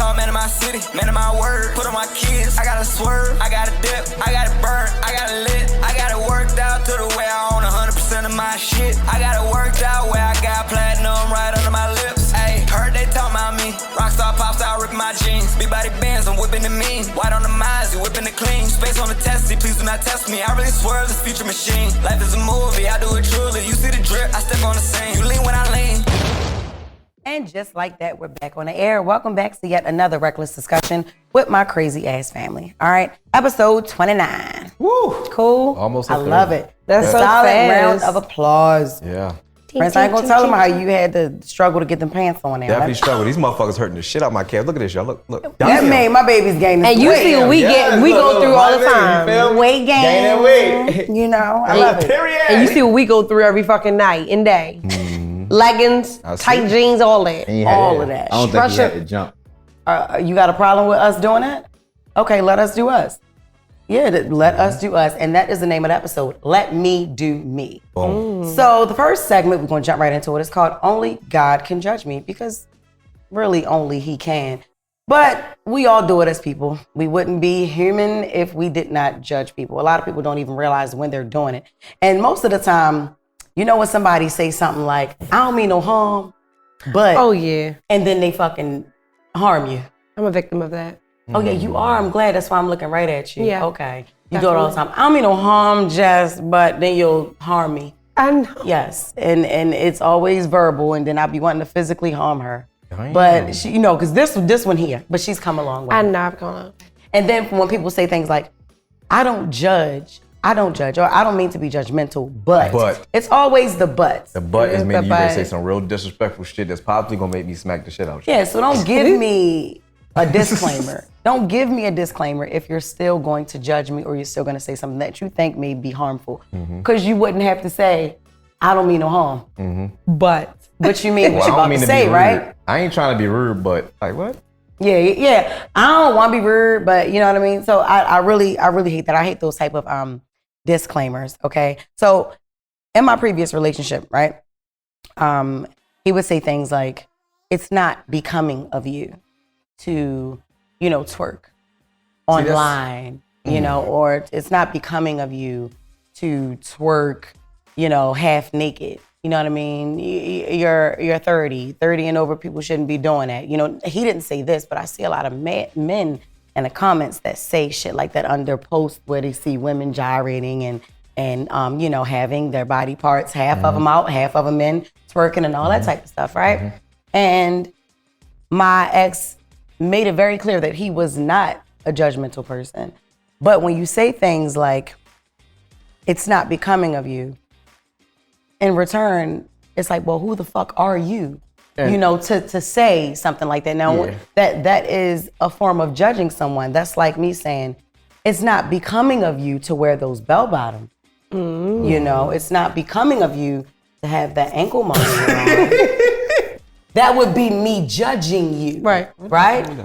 dog, man of my city, man of my word. Put on my kids, I got a swerve, I got a dip, I got it burnt, I got it lit, I got it worked out to the way I own 100% of my shit. I got it worked out where I got platinum right under my lips. Ayy, heard they talk about me. Rockstar, pop star, ripping my jeans. Big body bands, I'm whipping the mean. White on the Mozzie, whipping the clean. Space on the testy, please do not test me. I really swerve this future machine. Life is a movie, I do it truly. You see the drip, I step on the scene. You lean when I lean. And just like that, we're back on the air. Welcome back to yet another Reckless Discussion with my crazy ass family. All right, episode 29. Woo! Cool? Almost. I love it. That's so solid fast. round of applause. Yeah. Prince, I ain't gonna tell them how you had to struggle to get them pants on there. Definitely struggle. These motherfuckers hurting the shit out my calves. Look at this, y'all. Look. That made my baby's gain. And you see what we go through all the time. Weight gain. Gaining weight. You know, I love it. Period. And you see what we go through every fucking night and day. Leggings, tight jeans, all that. All of that. I don't think you had to jump. You got a problem with us doing that? Okay, let us do us. Yeah, let us do us. And that is the name of the episode. Let me do me. Boom. So the first segment, we're going to jump right into it. It's called Only God Can Judge Me, because really only he can. But we all do it as people. We wouldn't be human if we did not judge people. A lot of people don't even realize when they're doing it. And most of the time, you know when somebody say something like, I don't mean no harm, but. Oh, yeah. And then they fucking harm you. I'm a victim of that. Oh, yeah, you are. I'm glad. That's why I'm looking right at you. Yeah. Okay. You do it all the time. I don't mean no harm, Jess, but then you'll harm me. I know. Yes. And it's always verbal, and then I'll be wanting to physically harm her. Damn. But she, you know, because this one here, but she's come a long way. I know I've gone. And then when people say things like, I don't judge, or I don't mean to be judgmental, but. It's always the but. The butt is The maybe you gonna butt. say some real disrespectful shit that's probably gonna make me smack the shit out of you. Yeah, so don't give me a disclaimer. Don't give me a disclaimer if you're still going to judge me or you're still going to say something that you think may be harmful. Because you wouldn't have to say, I don't mean no harm. But But you mean what Well, you're I don't about mean to to say, be rude. right? I ain't trying to be rude, but like what? Yeah. I don't want to be rude, but you know what I mean? So I really hate that. I hate those type of disclaimers, okay? So in my previous relationship, right? He would say things like, it's not becoming of you to, you know, twerk online, you know, or it's not becoming of you to twerk, you know, half naked. You know what I mean? You're 30 and over, people shouldn't be doing that. You know, he didn't say this, but I see a lot of men in the comments that say shit like that under posts where they see women gyrating and you know, having their body parts, half of them out, half of them in, twerking and all that type of stuff, right? And my ex made it very clear that he was not a judgmental person. But when you say things like, it's not becoming of you, in return, it's like, well, who the fuck are you? You know, to say something like that. Now, that is a form of judging someone. That's like me saying, it's not becoming of you to wear those bell bottoms. You know, it's not becoming of you to have that ankle monitor. That would be me judging you, right?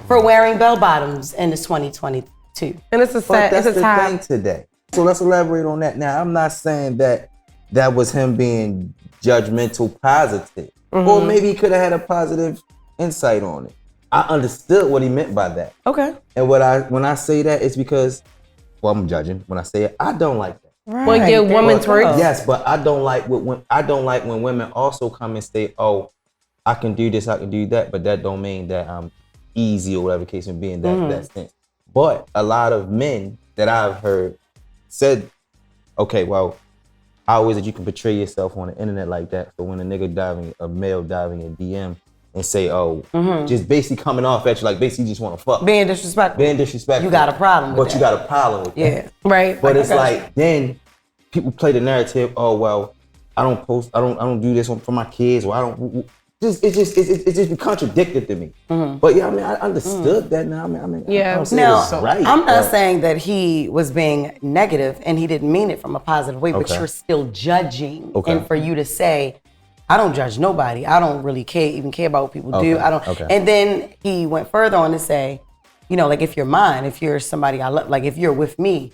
For wearing bell bottoms in the 2022. And it's a But that's it's a the time. thing today. So let's elaborate on that. Now, I'm not saying that was him being judgmental positive. Or maybe he could have had a positive insight on it. I understood what he meant by that. Okay. And when I say that, it's because, well, I'm judging. When I say it, I don't like that. Right. Well, your woman But- twerks. Yes, but I don't like when women also come and say, "Oh, I can do this, I can do that," but that don't mean that I'm easy or whatever the case may be in that sense. But a lot of men that I've heard said, "Okay, well, how is it you can portray yourself on the internet like that?" So when a male diving in DM and say, "Oh," just basically coming off at you like basically just want to fuck, Being disrespectful. disrespectful. You got a problem with But you got a problem with that. Yeah. Right. But it's like then people play the narrative. Oh well, I don't post. I don't do this for my kids. Or I don't. It just be contradicted to me. But yeah, I mean, I understood that now. I mean, Yeah. I don't say Now, it's right. I'm not but- saying that he was being negative and he didn't mean it from a positive way, but Okay. you're still judging. Okay. And for you to say, I don't judge nobody. I don't really even care about what people do. Okay. I don't. Okay. And then he went further on to say, you know, like if you're mine, if you're somebody I love, like if you're with me,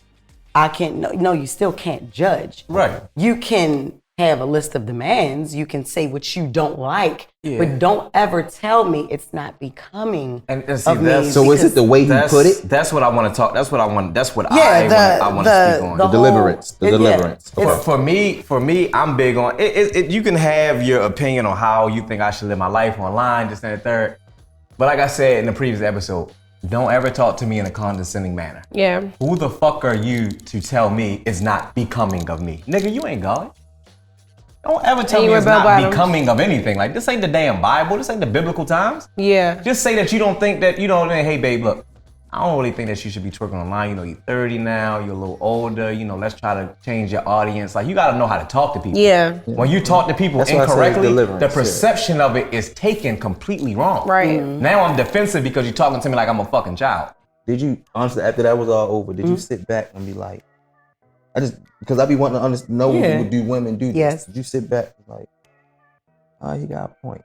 I can't. No, you still can't judge. Right. You can have a list of demands. You can say what you don't like, but don't ever tell me it's not becoming And see, of that's- me. So is it the way he put it? That's what I want to talk. That's what I want. That's what Yeah, I want to speak on. The deliverance. The deliverance. For me, I'm big on it. You can have your opinion on how you think I should live my life online, this and the third. But like I said in the previous episode, don't ever talk to me in a condescending manner. Yeah. Who the fuck are you to tell me it's not becoming of me? Nigga, you ain't God. Don't ever tell me it's not becoming of anything. Like, this ain't the damn Bible. This ain't the biblical times. Yeah. Just say that you don't think that, hey, babe, look, I don't really think that you should be twerking online. You're 30 now, you're a little older. Let's try to change your audience. Like, you got to know how to talk to people. Yeah. When you talk to people That's why I say incorrectly, deliverance, the perception of it is taken completely wrong. Right. Now I'm defensive because you're talking to me like I'm a fucking child. Did you, honestly, after that was all over, did you sit back and be like, because I be wanting to know do women do this? Yes. Did you sit back and like, oh, you got a point.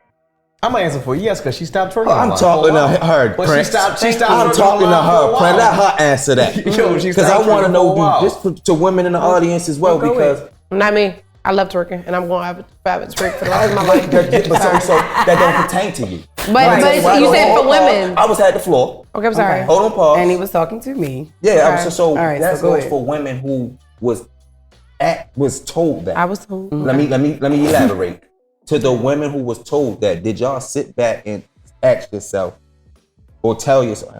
I'm gonna answer for you, yes, because she stopped twerking. I'm talking to her, But Prince. she stopped I'm talking to her, Prince. Let her answer that. Yo, she Because I stopped want to twerking know, for a while. this to women in the audience as well, because Not me. I love twerking, and I'm going to have it twerk for the rest of my life. so that don't pertain to you. But you said for women. I was at the floor. Okay, I'm sorry. Hold on, pause. And he was talking to me. Yeah, Okay. so All right, that so go goes ahead. for women who was told that. I was told. Let me elaborate. To the women who was told that, did y'all sit back and ask yourself or tell yourself,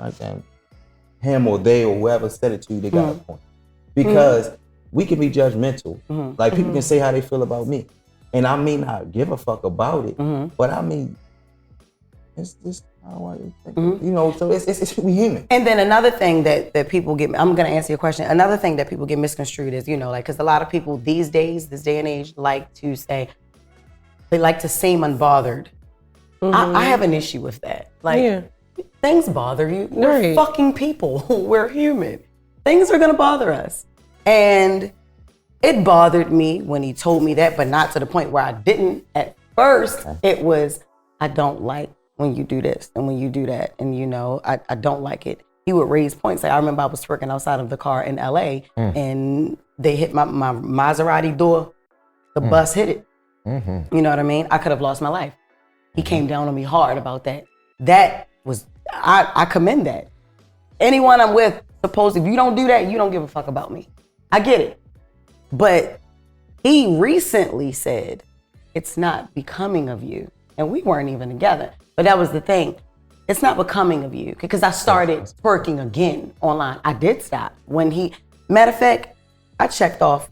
him or they or whoever said it to you, they got a point? Because we can be judgmental. Like, people can say how they feel about me, and I may not give a fuck about it, but I mean, it's just how I think. So it's we human. And then another thing that people get, I'm going to answer your question. Another thing that people get misconstrued is, because a lot of people these days, this day and age, they like to seem unbothered. I have an issue with that. Like, things bother you. We're fucking people. We're human. Things are gonna bother us. And it bothered me when he told me that, but not to the point where I didn't. At first, it was, I don't like when you do this and when you do that. And I don't like it. He would raise points. Like, I remember I was working outside of the car in LA and they hit my Maserati door. The bus hit it. You know what I mean? I could have lost my life. He came down on me hard about that. That was, I commend that. Anyone I'm with, if you don't do that, you don't give a fuck about me. I get it. But he recently said, it's not becoming of you. And we weren't even together. But that was the thing. It's not becoming of you. Because I started twerking again online. I did stop. Matter of fact, I checked off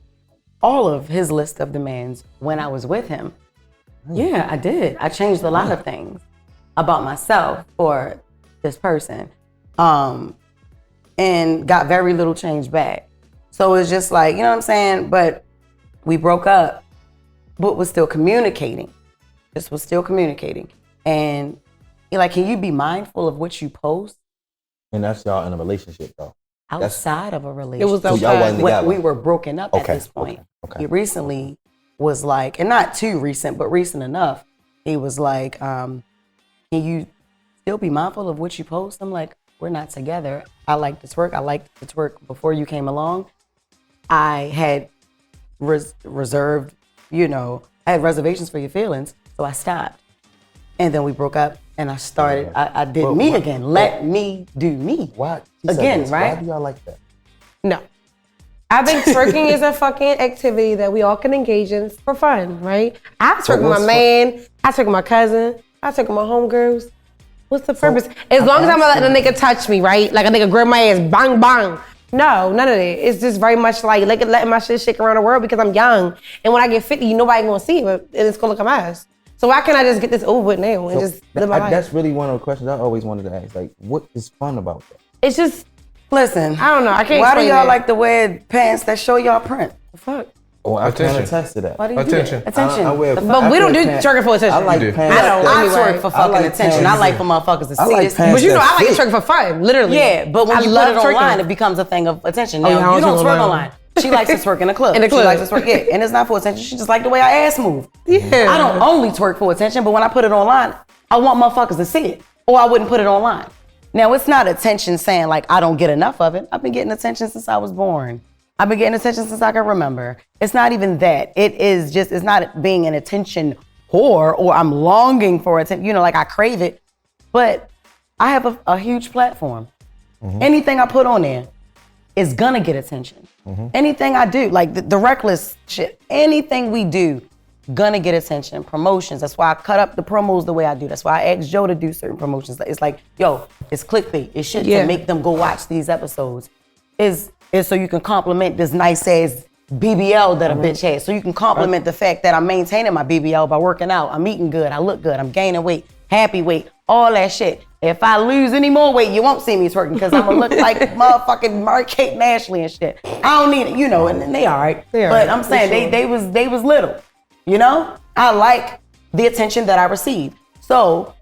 all of his list of demands when I was with him. Yeah, I did. I changed a lot of things about myself for this person, and got very little change back. So it's just like, you know what I'm saying? But we broke up, but was still communicating. Just was still communicating. And can you be mindful of what you post? And that's y'all in a relationship, though. Outside of a relationship. It was So y'all wasn't together. We were broken up at Okay, this point. okay. He recently was like, and not too recent, but recent enough. He was like, can you still be mindful of what you post? I'm like, we're not together. I like this work. I liked this work before you came along. I had reserved, I had reservations for your feelings, so I stopped. And then we broke up, and I started, I did me again. Let me do me. Why? Again, right? Why do y'all like that? No. I think twerking is a fucking activity that we all can engage in for fun, right? I twerk with my man, I twerk with my cousin, I twerk with my homegirls. What's the purpose? As long as I'm not letting a nigga touch me, right? Like a nigga grab my ass, bang, bang. No, none of that. It's just very much like letting my shit shake around the world because I'm young. And when I get 50, nobody gonna see it, and it's gonna look a mess. So why can't I just get this over with now and just live my life? That's really one of the questions I always wanted to ask. Like, what is fun about that? It's just, Listen, I don't know. I can't why do explain y'all that. like to wear pants that show y'all print? The fuck? Oh, I can Attention. attest to that. Why do you Attention. do that? Attention. I wear, But we don't do twerking for attention. I like do. pants. I don't. I Anyway. twerk for I fucking like attention. pants. I like for motherfuckers to I see like this. pants But you know, that I like to fit. twerk for fun, literally. Yeah, but when I you put love it online, twerking. it becomes a thing of attention. Oh, yeah, Now, I you don't don't twerk twerk online. online. She likes to twerk in the club. In the club. She likes to twerk, yeah. And it's not for attention. She just like the way I ass move. Yeah. I don't only twerk for attention, but when I put it online, I want motherfuckers to see it, or I wouldn't put it online. Now, it's not attention saying like I don't get enough of it. I've been getting attention since I was born. I've been getting attention since I can remember. It's not even that. It's not being an attention whore or I'm longing for attention, like I crave it, but I have a huge platform. Anything I put on there is gonna get attention. Anything I do, like the reckless shit, anything we do, gonna get attention. Promotions, that's why I cut up the promos the way I do. That's why I asked Joe to do certain promotions. It's like, yo, it's clickbait. It's shit to make them go watch these episodes. Is so you can compliment this nice ass BBL that a bitch has. So you can compliment the fact that I'm maintaining my BBL by working out. I'm eating good. I look good. I'm gaining weight, happy weight, all that shit. If I lose any more weight, you won't see me twerking because I'm gonna look like motherfucking Mary-Kate and Ashley and shit. I don't need it, and they all right. But I'm saying they was little, I like the attention that I received. So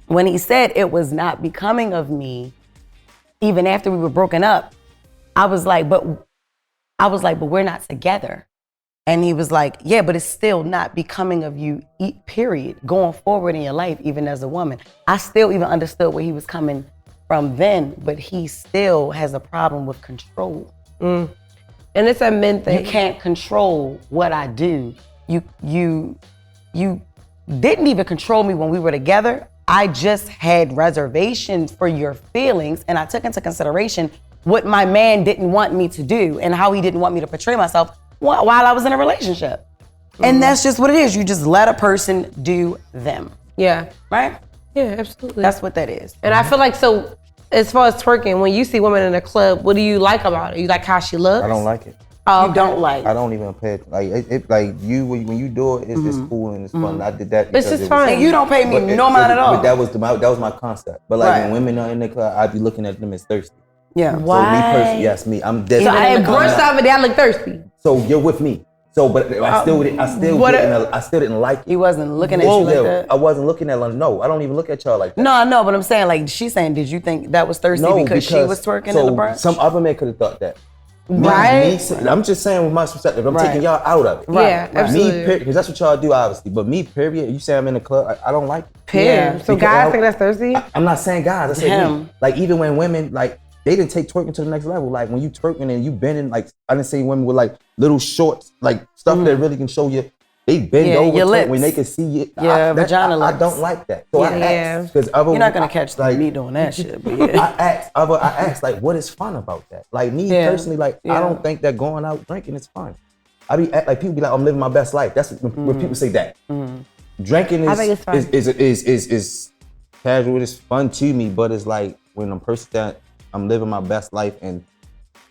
when he said it was not becoming of me, even after we were broken up, I was like, but we're not together. And he was like, yeah, but it's still not becoming of you, period, going forward in your life, even as a woman. I still even understood where he was coming from then, but he still has a problem with control. And it's a men thing. You can't control what I do. You didn't even control me when we were together. I just had reservations for your feelings, and I took into consideration what my man didn't want me to do and how he didn't want me to portray myself while I was in a relationship. And that's just what it is. You just let a person do them. Yeah. Right? Yeah, absolutely. That's what that is. And I feel like, so as far as twerking, when you see women in a club, what do you like about it? You like how she looks? I don't like it. Oh, You don't like. I don't even pay it. Like you, when you do it, it's cool and it's fun. I did that. It's because just it was- fun. And you don't pay me no mind at all. But that was my concept. But like Right. when women are in the club, I'd be looking at them as thirsty. Yeah. So me personally, yes, me. I'm dead. So at first off, I look thirsty. So you're with me. So, but I still didn't like it. He wasn't looking at you like that? I wasn't looking at. No, I don't even look at y'all like that. No, I know, but I'm saying, like, she's saying, did you think that was thirsty because she was twerking so in the brunch? Some other man could have thought that. Right. I'm just saying with my perspective. I'm Right. taking y'all out of it. Yeah, absolutely. Me, because that's what y'all do, obviously. But me, period. You say I'm in the club, I don't like it. Period. So Because guys think that's thirsty? I'm not saying guys. I said Him. me. Like even when women like they didn't take twerking to the next level. Like when you twerking and you bending, like I didn't say women with like little shorts, like stuff that really can show you. They bend Yeah, over your twerk lips. when they can see you. Yeah, vagina I lips. don't like that. So I Yeah. asked because other You're not gonna catch like me doing that shit, but yeah. I asked like, what is fun about that? Like me Yeah. personally, like Yeah. I don't think that going out drinking is fun. Like people be like, I'm living my best life. That's when people say that. Drinking I think it's fun. is casual. It's fun to me, but it's like when I'm person that I'm living my best life and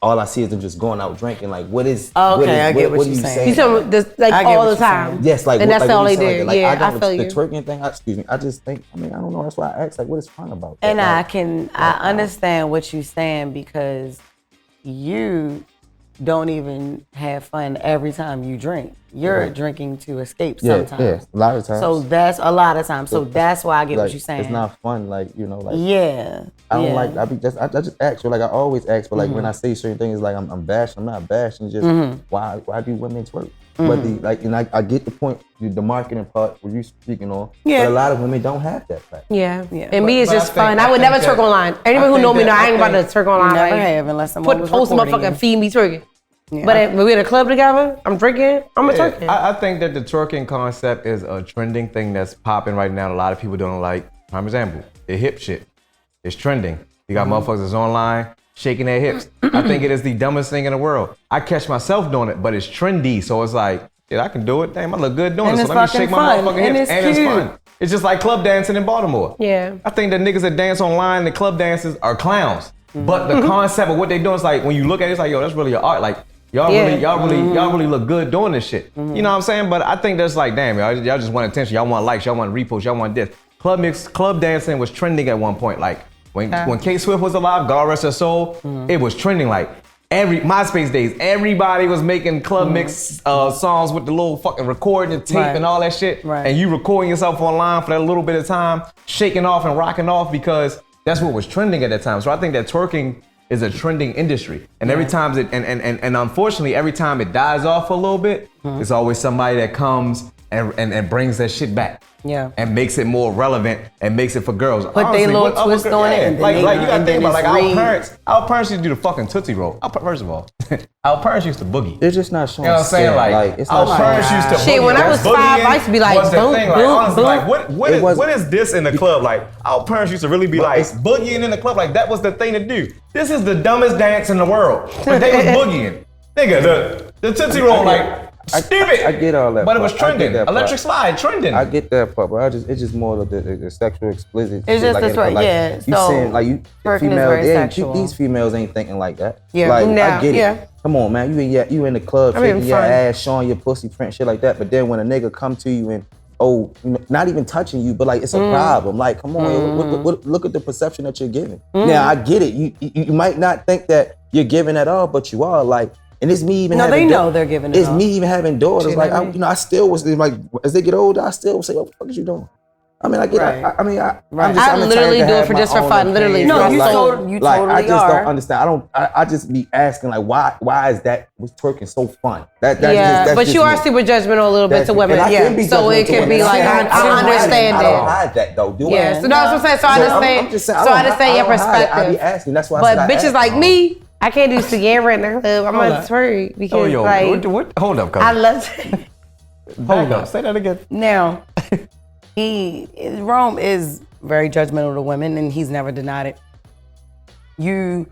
all I see is them just going out drinking. Like what is? Oh, okay, I get what are you're you saying. You tell me this like I get all what the you're time. saying. Yes, like and what, that's like all what they you do. saying. Like, Yeah, got I feel the you. twerking thing. Excuse me. I just think. I mean, I don't know. That's why I asked. Like, what is fun about that? And Like, I understand what you're saying because you don't even have fun every time you drink. You're Right. drinking to escape yeah, sometimes. a lot of times. So that's a lot of times. So that's why I get like, what you're saying. It's not fun. Like like. Yeah. I don't yeah. like. I just ask you. Like I always ask, but like when I say certain things, like I'm bashing. I'm not bashing. It's just why do women twerk? But and I get the point. The marketing part where you speaking on. Yeah. But a lot of women don't have that fact. Yeah. Yeah. And me, it's But I just think- fun. I I would think never that- twerk online. Anyone who think know me that- know I I ain't about to think- twerk online. Never like, have unless someone was post a recording motherfucking you. feed me twerking. Yeah. But if we're in a club together, I'm drinking, I'm a Yeah, twerking. I think that the twerking concept is a trending thing that's popping right now. A lot of people don't like. Prime example, the hip shit. It's trending. You got motherfuckers that's online shaking their hips. I think it is the dumbest thing in the world. I catch myself doing it, but it's trendy, so it's like, yeah, I can do it. Damn, I look good doing And it. it's So let me fucking shake my fun, motherfucking and hips, it's and it's cute. fun. It's just like club dancing in Baltimore. Yeah. I think the niggas that dance online, the club dances are clowns. But the concept of what they doing is like when you look at it, it's like, yo, that's really your art. Like y'all really look good doing this shit. You know what I'm saying? But I think that's like, damn, y'all just want attention. Y'all want likes. Y'all want reposts. Y'all want this. Club dancing was trending at one point. Like when K Swift was alive, God rest her soul, it was trending. Like every MySpace days, everybody was making club mix songs with the little fucking recording and tape Right. and all that shit. Right. And you recording yourself online for that little bit of time, shaking off and rocking off because that's what was trending at that time. So I think that twerking is a trending industry. And every time and unfortunately, every time it dies off a little bit, there's always somebody that comes and brings that shit back. Yeah. And makes it more relevant and makes it for girls. Put their little twist on it. And like you gotta and think about like our it's parents used to do the fucking Tootsie Roll. First of all, our parents used to boogie. They're just not showing. You know what I'm saying? Like it's our not parents used to boogie. Shit, when I was 5, I used to be like, what's the boom, thing? Like, boom, honestly, boom. like what is this in the club? Like our parents used to really be like boogieing in the club. Like that was the thing to do. This is the dumbest dance in the world. But they was boogieing. Nigga, the Tootsie Roll, like stupid. I get all that. But it was part. I get trending. that part. Electric slide trending. I get that part, but it's just more of the sexual explicit. It's shit, just that's right, like, yeah. You So, saying like you twerking is females, very they ain't- sexual. these females ain't thinking like that. Yeah. Like Nah, I get it. yeah. Come on, man. You in the club I mean, shaking your fun. ass, showing your pussy print, shit like that. But then when a nigga come to you and not even touching you, but like it's a problem. Like, come on, yo, look at the perception that you're giving. Now I get it. You might not think that you're giving at all, but you are. Like, and it's me even. No, having they know they're giving it It's all. me even having daughters. Shit, Like, I mean- I still was like, as they get older, I still will say, "What the fuck is you doing?" I mean, I get. Right. I mean, I'm Right. just. I I'm the literally type to do it have for my just for own fun, literally. opinion. No, you like, totally like, I just are. don't understand. I just be asking like, why is that was twerking so fun? That's Yeah, just, but that's you are just me. super judgmental a little bit to women. And I can be So it judgmental to can be women. like, I don't I understand I don't it. hide that though, do I? Yeah, so no, that's what I'm saying. So I So understand. I'm just saying, So I understand your I don't hide it. I be perspective. asking. That's why I said But I bitches asked. like me, I can't do Sierra in the club. I'm Hold gonna up. twerk because Oh, yo, like what? Hold up, I cousin. love. Hold up. Say that again. Now, Rome is very judgmental to women, and he's never denied it. I'm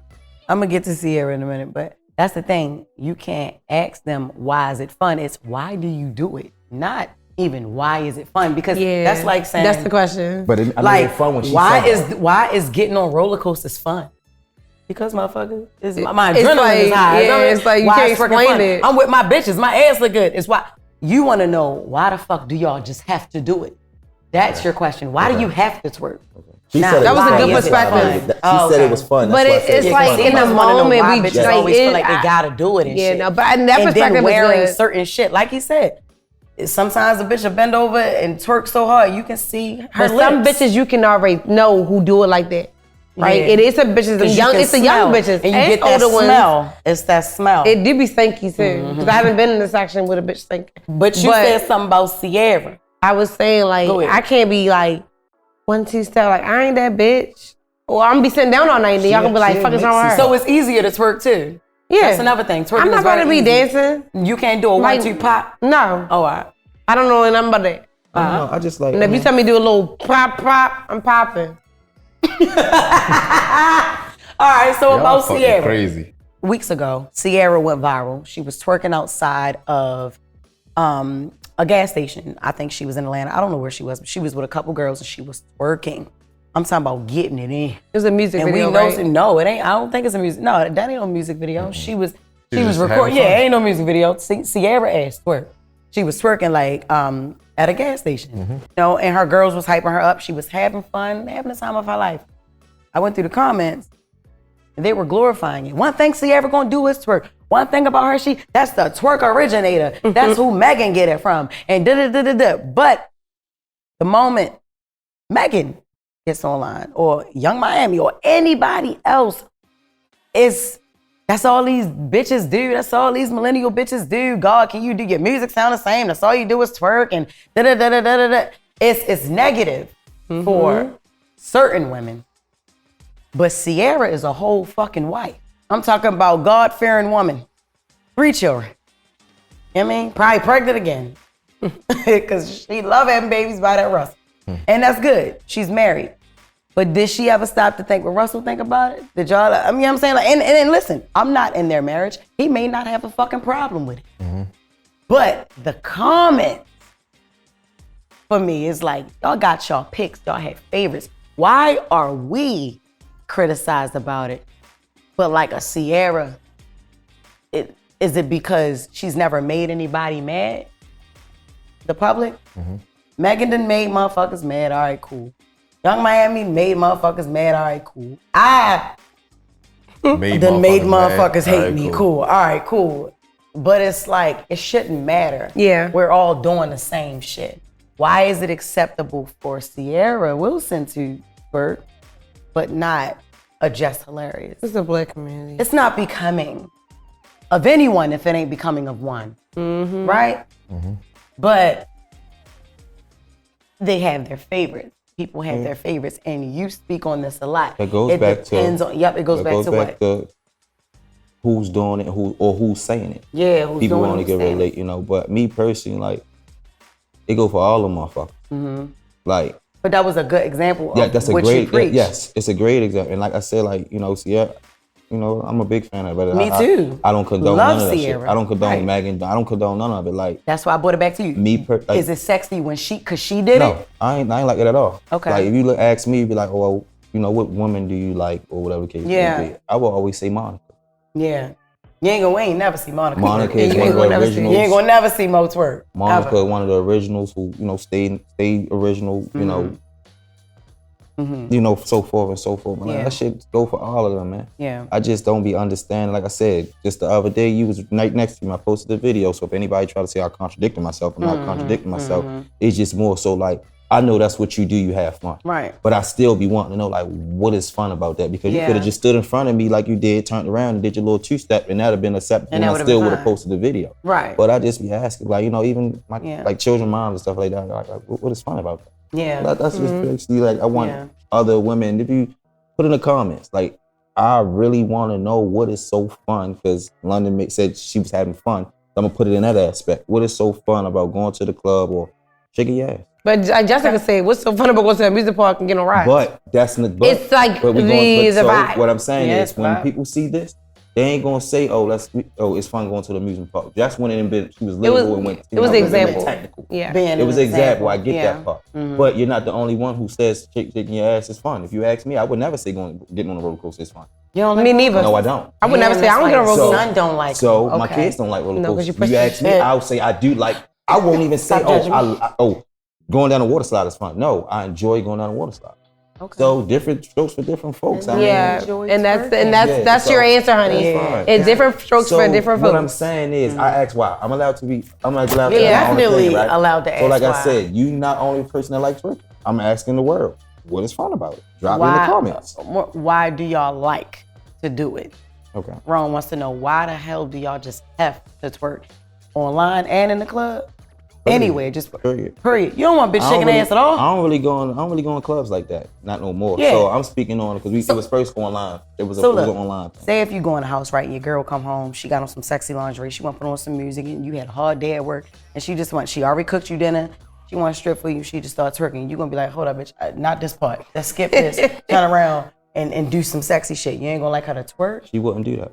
gonna get to Sierra in a minute, but that's the thing. You can't ask them why is it fun. It's why do you do it, not even why is it fun, because Yeah, that's like saying that's the question. But I like made fun when she why said is getting on roller coasters fun? Because motherfucker, my It's adrenaline like- is high. yeah, it's like you why can't it's freaking explain fun. it. I'm with my bitches. My ass look good. It's why you want to know why the fuck do y'all just have to do it? That's your question. Why do you have to twerk? She Nah, said it that was a fun. good That's why I perspective. did it. She Oh, said okay. it was fun. But That's why I said it's it was like fun. in the Females wanna know moment, why we bitches like, always feel it- like they I- gotta do it and Yeah, shit. no, but that And then perspective is wearing good. certain shit, like he said. Sometimes a bitch will bend over and twerk so hard you can see her But some lips. bitches you can already know who do it like that, right? Yeah. It is some bitches, them 'Cause you young. can It's the young smell it, bitches and you get that older ones. smell. It's that smell. It do be stinky too, because I haven't been in this section with a bitch stinky. but you said something about Sierra. I was saying like Go ahead. I can't be like 1-2 step like I ain't that bitch, or I'm gonna be sitting down all night and then y'all gonna be like fucking wrong with her. So it's easier to twerk too. yeah, That's another thing. Twerking I'm not is very gonna be easy. dancing. You can't do a Like- 1-2 pop. No, Oh, all right. I don't know nothing about that. I don't know, I just like. And if you tell me to do a little pop, I'm popping. All right, so about fucking Sierra. crazy. Weeks ago, Sierra went viral. She was twerking outside of a gas station. I think she was in Atlanta. I don't know where she was, but she was with a couple girls and she was twerking. I'm talking about getting it in. It was a music And video, we know, right? no, it ain't. I don't think it's a music. No, that ain't no music video. She was just recording. having Yeah, fun. ain't no music video. Sierra ass twerk. She was twerking like at a gas station, you know, and her girls was hyping her up. She was having fun, having the time of her life. I went through the comments, and they were glorifying it. One thing Sierra gonna do is twerk. One thing about her, that's the twerk originator. That's who Megan get it from. And da-da-da-da-da. But the moment Megan gets online, or Young Miami, or anybody else, that's all these bitches do. That's all these millennial bitches do. God, can you do your music sound the same? That's all you do is twerk and da-da-da-da-da-da. It's negative for certain women. But Sierra is a whole fucking wife. I'm talking about God-fearing woman. 3 children. You know what I mean? Probably pregnant again. Because she love having babies by that Russell. And that's good. She's married. But did she ever stop to think what Russell think about it? Did y'all, I mean, I'm saying, like, and listen, I'm not in their marriage. He may not have a fucking problem with it. But the comments for me is like, y'all got y'all picks, y'all had favorites. Why are we criticized about it? But like a Sierra, is it because she's never made anybody mad? The public? Megan done made motherfuckers mad, all right, cool. Young Miami made motherfuckers mad, all right, cool. I done made motherfuckers hate me, cool. All right, cool. But it's like, it shouldn't matter. Yeah. We're all doing the same shit. Why is it acceptable for Sierra Wilson to twerk, but not a Jess Hilarious? It's a black community. It's not becoming of anyone if it ain't becoming of one, right? But they have their favorites. People have their favorites, and you speak on this a lot. It goes it back depends to. on. Yep, it goes back to what? To who's doing it, who's saying it. Yeah, who's people doing want to it, get who's saying relate, you know. But me personally, like, it go for all of motherfuckers. Mm-hmm. Like, but that was a good example. yeah, of that's a what great. you preach. Yes, it's a great example. And like I said, like, you know, Sierra, you know, I'm a big fan of it. Me too. I don't condone Love none of that Sierra. shit. I don't condone Right. Megan. I don't condone none of it. Like, That's why I brought it back to you. like, Is it sexy when cause she did no, it? I ain't like it at all. Okay. Like, if you ask me, you'd be like, oh, well, you know, what woman do you like, or whatever the case Yeah. may be. I will always say Monica. Yeah. We ain't never see Monica. Monica You is ain't one of gonna the never see- originals. You ain't gonna never see Mo twerk. Monica, ever. one of the originals who, you know, stayed original, you know, you know, so forth and so forth. Man, Yeah. that shit go for all of them, man. Yeah. I just don't be understanding. Like I said, just the other day, you was right next to me. I posted the video. So if anybody try to say I contradicted myself, I'm not contradicting myself. It's just more so like, I know that's what you do. You have fun. Right. But I still be wanting to know, like, what is fun about that? Because you Yeah. could have just stood in front of me like you did, turned around and did your little two-step, and that'd have been acceptable, And and that I would've still been would have fine. posted the video. Right. But I just be asking, like, you know, even my Yeah. like children moms and stuff like that. Like, what is fun about that? Yeah. That's just basically like I want Yeah. other women. If you put in the comments, like, I really want to know what is so fun, because London said she was having fun. So I'm gonna put it in that aspect. What is so fun about going to the club or shaking your ass? But Jessica said, what's so fun about going to the music park and getting on rides? But that's not. But, It's like but we the going, but so vibe. what I'm saying Yeah, is, it's when vibe. people see this, they ain't gonna say, "Oh, it's fun going to the amusement park." That's when she was little and went. It was the the example. Technical. Yeah. Being It was an example. I get Yeah. that part. But you're not the only one who says shaking your ass is fun. If you ask me, I would never say getting on a roller coaster is fun. You don't like Me neither. No, I don't. I would never say I don't get on roller So- coaster. Son don't like So them. my Okay. kids don't like roller No, 'cause coasters. you If push you the ask me, shit. I'll say I do like. I won't even say, Stop judging going down a water slide is fun. No, I enjoy going down a water slide. Okay. So different strokes for different folks. I Yeah, mean, and that's Yeah, that's so your answer, honey. that's fine. It's different strokes So for different what I'm folks. saying is, I ask why. I'm allowed to Yeah, have my own definitely opinion, right? allowed to So ask like I why. said, you not only the person that likes twerking. I'm asking the world, what is fun about it? Drop it in the comments. Why do y'all like to do it? Okay. Ron wants to know, why the hell do y'all just have to twerk online and in the club? Anywhere, just Period. period. You don't want bitch I don't shaking really- ass at all? I don't really go in clubs like that. Not no more. Yeah. So I'm speaking on it because it was first online. It was So an look, online thing. say if you go in the house, right, and your girl come home, she got on some sexy lingerie, she want to put on some music, and you had a hard day at work, and she already cooked you dinner, she want to strip for you, she just starts twerking. You gonna be like, hold up, bitch, not this part. Let's skip this. Turn around and do some sexy shit. You ain't gonna like her to twerk? She wouldn't do that.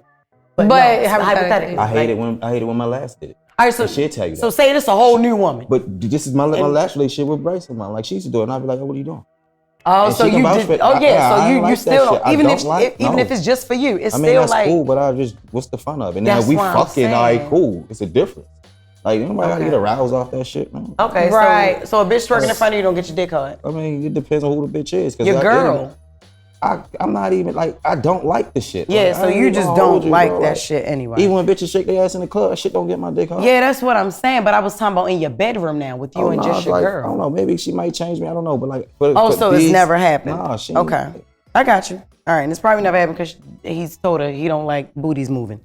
But But it's hypothetically. I hate it when my last did it. All right, so she'll tell you that. So say this a whole new woman. But this is my last relationship with Bryson. Like, she used to do it, and I'd be like, oh, what are you doing? Oh, And so she can you vouch did. for it. Oh yeah, I so ain't you like still that shit. don't, I even don't if like- even no. if it's just for you, it's I mean, still that's like cool, but I just, what's the fun of it? And now That's we what I'm fucking, all right, saying. cool. It's a difference. Like, anybody gotta Okay. get aroused off that shit, man. okay, Right. So a bitch twerking in front of you don't get your dick hard. I mean, it depends on who the bitch is. 'Cause Your at the girl. end, I'm not even, like, I don't like the shit. Yeah, Like, so I ain't you even just gonna don't hold you, like bro. that Like, shit anyway. Even when bitches shake their ass in the club, that shit don't get my dick hard. Yeah, that's what I'm saying. But I was talking about in your bedroom now with you Oh, and nah, just it's your like, girl. I don't know. Maybe she might change me. I don't know. But like, So it's never happened. Nah, she. Okay, I got you. All right, and it's probably never happened because he's told her he don't like booties moving.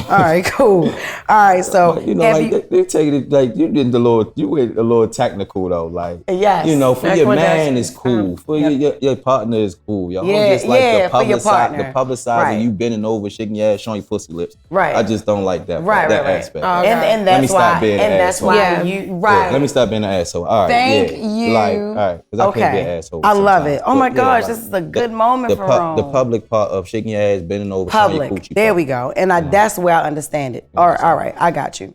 All right, cool. All right, so You know, have like you, they take it like you went a little technical though. Like, Yes, you know, for that's your what that's- man is cool. For your partner is cool. Y'all Yeah, just like yeah, the for your partner. the publicizing Right. you bending over, shaking your ass, showing your pussy lips. Right. I just don't like that. Right, that right. aspect. and Let me that's stop why, being an and that's asshole. why Yeah. you Yeah, right. let me stop being an asshole. All right. Thank yeah. you. Like, all right, because I can be an asshole. I love sometimes. it. Oh my But, yeah, gosh, like, this is a good moment for Rome. the public part of shaking your ass, bending over, showing your Public. coochie. There part. we go. And that's where I understand it. All right, I got you.